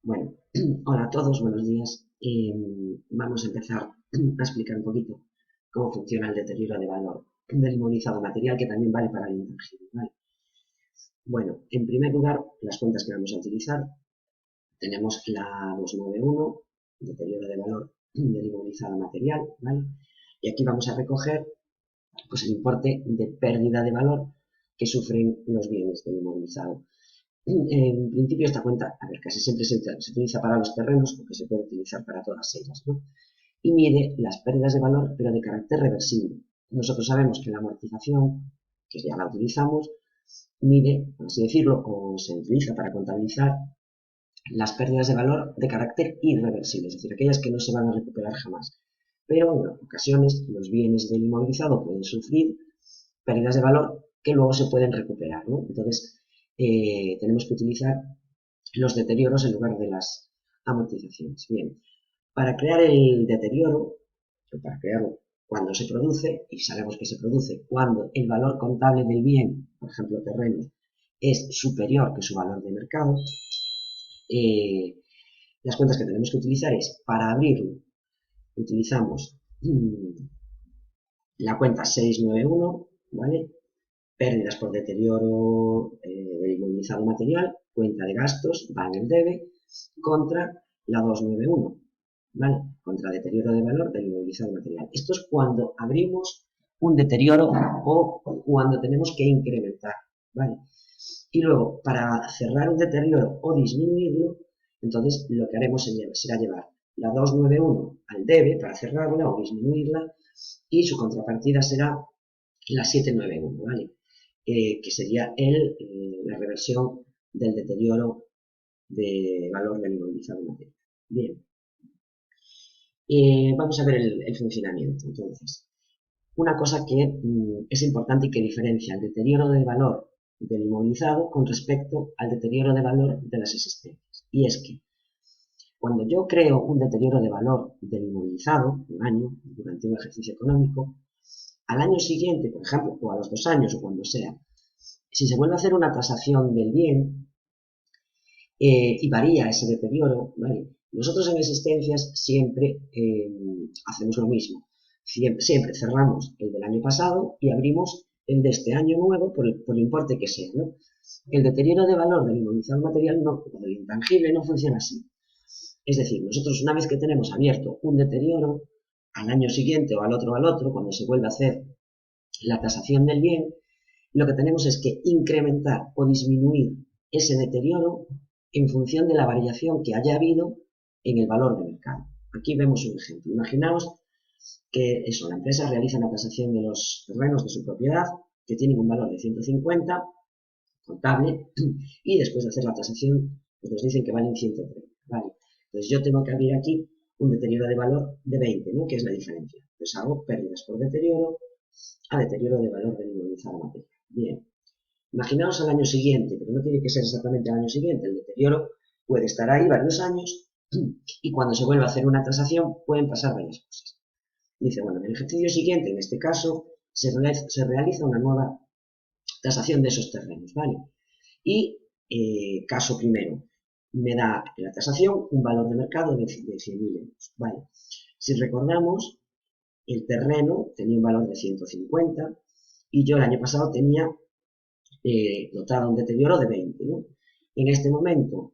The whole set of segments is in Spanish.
Bueno, hola a todos, buenos días. Vamos a empezar a explicar un poquito cómo funciona el deterioro de valor del inmovilizado material, que también vale para el intangible, ¿vale? Bueno, en primer lugar, las cuentas que vamos a utilizar, tenemos la 291, deterioro de valor del inmovilizado material, ¿vale? Y aquí vamos a recoger pues, el importe de pérdida de valor que sufren los bienes del inmovilizado. En principio esta cuenta, a ver, casi siempre se utiliza para los terrenos, porque se puede utilizar para todas ellas, ¿no? Y mide las pérdidas de valor, pero de carácter reversible. Nosotros sabemos que la amortización, que ya la utilizamos, mide, por así decirlo, o se utiliza para contabilizar las pérdidas de valor de carácter irreversible, es decir, aquellas que no se van a recuperar jamás. Pero en ocasiones los bienes del inmovilizado pueden sufrir pérdidas de valor que luego se pueden recuperar, ¿no? Entonces, tenemos que utilizar los deterioros en lugar de las amortizaciones. Bien, para crear el deterioro, o para crearlo cuando se produce, y sabemos que se produce cuando el valor contable del bien, por ejemplo terrenos, es superior que su valor de mercado, las cuentas que tenemos que utilizar es, para abrirlo, utilizamos la cuenta 691, ¿vale? Pérdidas por deterioro del inmovilizado material, cuenta de gastos, va en el debe, contra la 291, ¿vale? Contra deterioro de valor del inmovilizado material. Esto es cuando abrimos un deterioro o cuando tenemos que incrementar, ¿vale? Y luego, para cerrar un deterioro o disminuirlo, entonces lo que haremos será llevar la 291 al debe para cerrarla o disminuirla y su contrapartida será la 791, ¿vale? Que sería la reversión del deterioro de valor del inmovilizado material. Bien, vamos a ver el funcionamiento. Entonces, una cosa que es importante y que diferencia el deterioro de valor del inmovilizado con respecto al deterioro de valor de las existencias. Y es que cuando yo creo un deterioro de valor del inmovilizado, un año, durante un ejercicio económico, al año siguiente, por ejemplo, o a los 2 años o cuando sea, si se vuelve a hacer una tasación del bien y varía ese deterioro, ¿vale? Nosotros en existencias siempre hacemos lo mismo. Siempre cerramos el del año pasado y abrimos el de este año nuevo por el importe que sea, ¿no? El deterioro de valor del inmovilizado material no, o del intangible no funciona así. Es decir, nosotros una vez que tenemos abierto un deterioro, al año siguiente o al otro, cuando se vuelve a hacer la tasación del bien, lo que tenemos es que incrementar o disminuir ese deterioro en función de la variación que haya habido en el valor de mercado. Aquí vemos un ejemplo. Imaginaos que la empresa realiza una tasación de los terrenos de su propiedad que tienen un valor de 150 contable y después de hacer la tasación pues nos dicen que valen 130, ¿vale? Entonces yo tengo que abrir aquí un deterioro de valor de 20, ¿no? Que es la diferencia. Entonces hago pérdidas por deterioro a deterioro de valor del inmovilizado material. Bien, imaginaos al año siguiente, pero no tiene que ser exactamente al año siguiente, el deterioro puede estar ahí varios años y cuando se vuelva a hacer una tasación pueden pasar varias cosas. Dice, bueno, en el ejercicio siguiente, en este caso, se realiza una nueva tasación de esos terrenos, ¿vale? Y caso primero, me da la tasación un valor de mercado de 100.000 euros, ¿vale? Si recordamos, el terreno tenía un valor de 150 y yo el año pasado tenía dotado un deterioro de 20, ¿no? En este momento,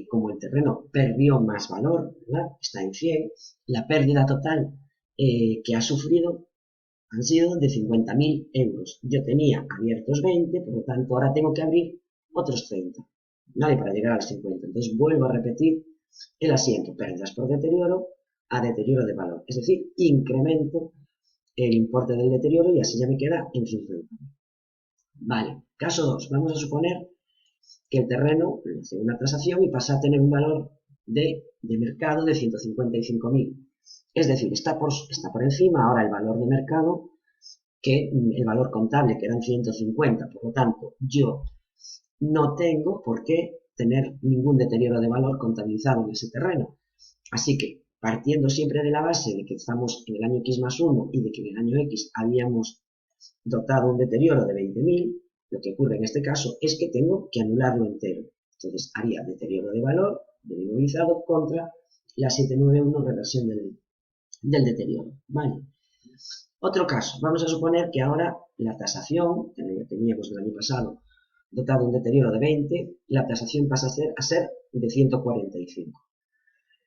como el terreno perdió más valor, ¿verdad? Está en 100, la pérdida total que ha sufrido han sido de 50.000 euros. Yo tenía abiertos 20, por lo tanto ahora tengo que abrir otros 30, ¿vale? Para llegar a los 50. Entonces vuelvo a repetir el asiento, pérdidas por deterioro a deterioro de valor. Es decir, incremento el importe del deterioro y así ya me queda en 50. Vale, caso 2. Vamos a suponer que el terreno hace una tasación y pasa a tener un valor de mercado de 155.000. Es decir, está por encima ahora el valor de mercado que el valor contable, que eran 150. Por lo tanto, yo no tengo por qué tener ningún deterioro de valor contabilizado en ese terreno. Así que, partiendo siempre de la base de que estamos en el año X más 1 y de que en el año X habíamos dotado un deterioro de 20.000, lo que ocurre en este caso es que tengo que anularlo entero. Entonces haría deterioro de valor del inmovilizado contra la 791 reversión del deterioro, ¿vale? Otro caso, vamos a suponer que ahora la tasación, que teníamos el año pasado dotado un deterioro de 20, la tasación pasa a ser de 145.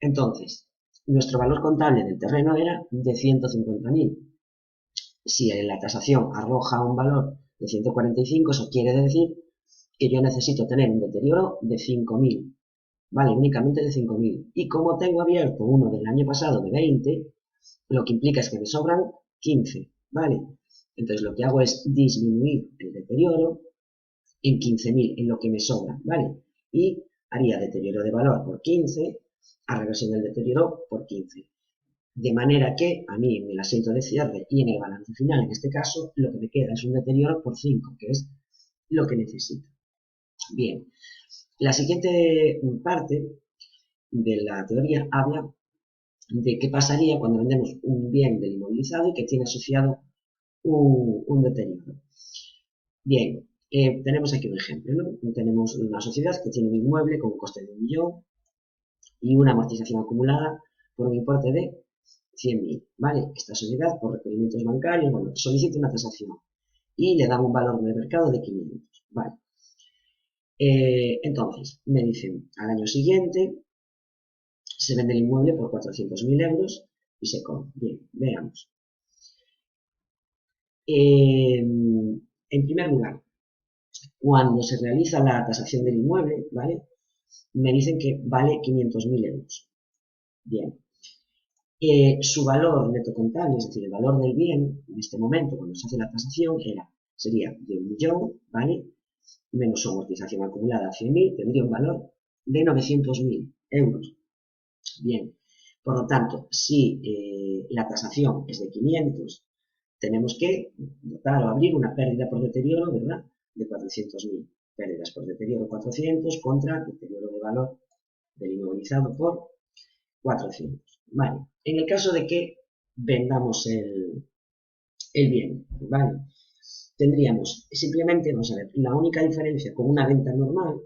Entonces, nuestro valor contable del terreno era de 150.000. Si la tasación arroja un valor de 145, eso quiere decir que yo necesito tener un deterioro de 5.000, ¿vale? Únicamente de 5.000. Y como tengo abierto uno del año pasado de 20, lo que implica es que me sobran 15, ¿vale? Entonces lo que hago es disminuir el deterioro en 15.000, en lo que me sobra, ¿vale? Y haría deterioro de valor por 15, a reversión del deterioro por 15. De manera que a mí en el asiento de cierre y en el balance final, en este caso, lo que me queda es un deterioro por 5, que es lo que necesito. Bien, la siguiente parte de la teoría habla de qué pasaría cuando vendemos un bien del inmovilizado y que tiene asociado un deterioro. Bien, tenemos aquí un ejemplo, ¿no? Tenemos una sociedad que tiene un inmueble con un coste de 1 millón y una amortización acumulada por un importe de 100.000, ¿vale? Esta sociedad, por requerimientos bancarios, bueno, solicita una tasación y le dan un valor de mercado de 500, ¿vale? Entonces, me dicen, al año siguiente se vende el inmueble por 400.000 euros y se compra. Bien, veamos. En primer lugar, cuando se realiza la tasación del inmueble, ¿vale? Me dicen que vale 500.000 euros. Bien. Su valor neto contable, es decir, el valor del bien, en este momento, cuando se hace la tasación, sería de 1 millón, ¿vale? Menos su amortización acumulada, 100.000, tendría un valor de 900.000 euros. Bien, por lo tanto, si la tasación es de 500, tenemos que dotar o abrir una pérdida por deterioro, ¿verdad?, de 400.000. Pérdidas por deterioro 400 contra deterioro de valor del inmovilizado por 400. Vale, en el caso de que vendamos el bien, ¿vale?, tendríamos simplemente, vamos a ver, la única diferencia con una venta normal,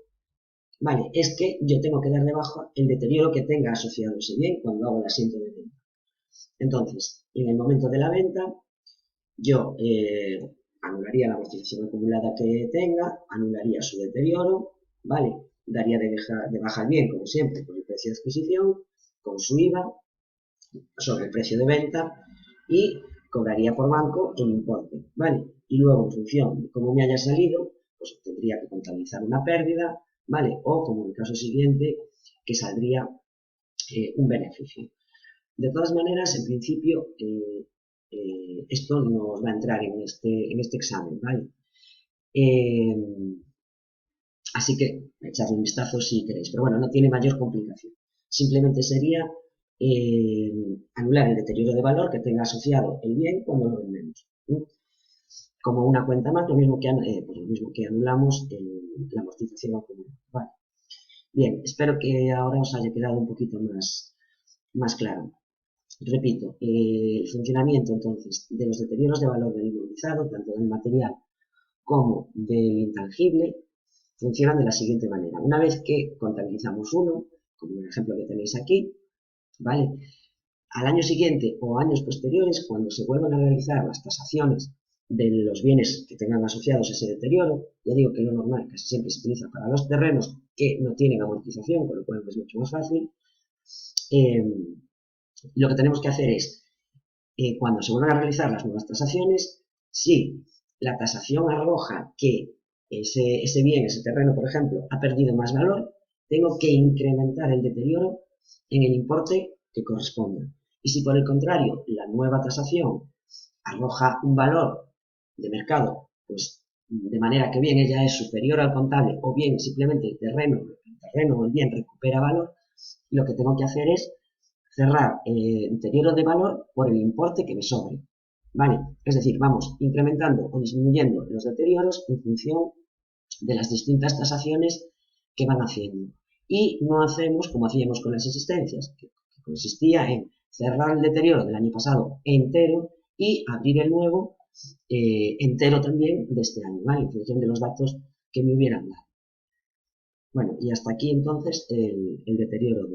¿vale?, es que yo tengo que dar de baja el deterioro que tenga asociado ese bien cuando hago el asiento de venta. Entonces, en el momento de la venta, yo anularía la amortización acumulada que tenga, anularía su deterioro, ¿vale? Daría de baja el bien, como siempre, por el precio de adquisición, con su IVA, sobre el precio de venta, y cobraría por banco el importe, ¿vale? Y luego, en función de cómo me haya salido, pues tendría que contabilizar una pérdida, ¿vale? O, como en el caso siguiente, que saldría un beneficio. De todas maneras, en principio, esto nos va a entrar en este examen, ¿vale? Así que echadle un vistazo si queréis, pero bueno, no tiene mayor complicación. Simplemente sería anular el deterioro de valor que tenga asociado el bien cuando lo vendemos. Como una cuenta más, lo mismo que anulamos la amortización acumulada. Vale. Bien, espero que ahora os haya quedado un poquito más claro. Repito, el funcionamiento entonces de los deterioros de valor del inmovilizado, tanto del material como del intangible, funcionan de la siguiente manera. Una vez que contabilizamos uno, como el ejemplo que tenéis aquí, ¿vale?, al año siguiente o años posteriores, cuando se vuelvan a realizar las tasaciones de los bienes que tengan asociados ese deterioro, ya digo que lo normal casi siempre se utiliza para los terrenos que no tienen amortización, con lo cual es mucho más fácil. Lo que tenemos que hacer es, cuando se vuelvan a realizar las nuevas tasaciones, si la tasación arroja que ese bien, ese terreno, por ejemplo, ha perdido más valor, tengo que incrementar el deterioro en el importe que corresponda. Y si por el contrario la nueva tasación arroja un valor de mercado, pues de manera que bien ella es superior al contable o bien simplemente el terreno o el bien recupera valor, lo que tengo que hacer es cerrar el deterioro de valor por el importe que me sobre, ¿vale? Es decir, vamos incrementando o disminuyendo los deterioros en función de las distintas tasaciones que van haciendo. Y no hacemos como hacíamos con las existencias, que consistía en cerrar el deterioro del año pasado entero y abrir el nuevo entero también de este año, ¿vale?, en función de los datos que me hubieran dado. Bueno, y hasta aquí entonces el deterioro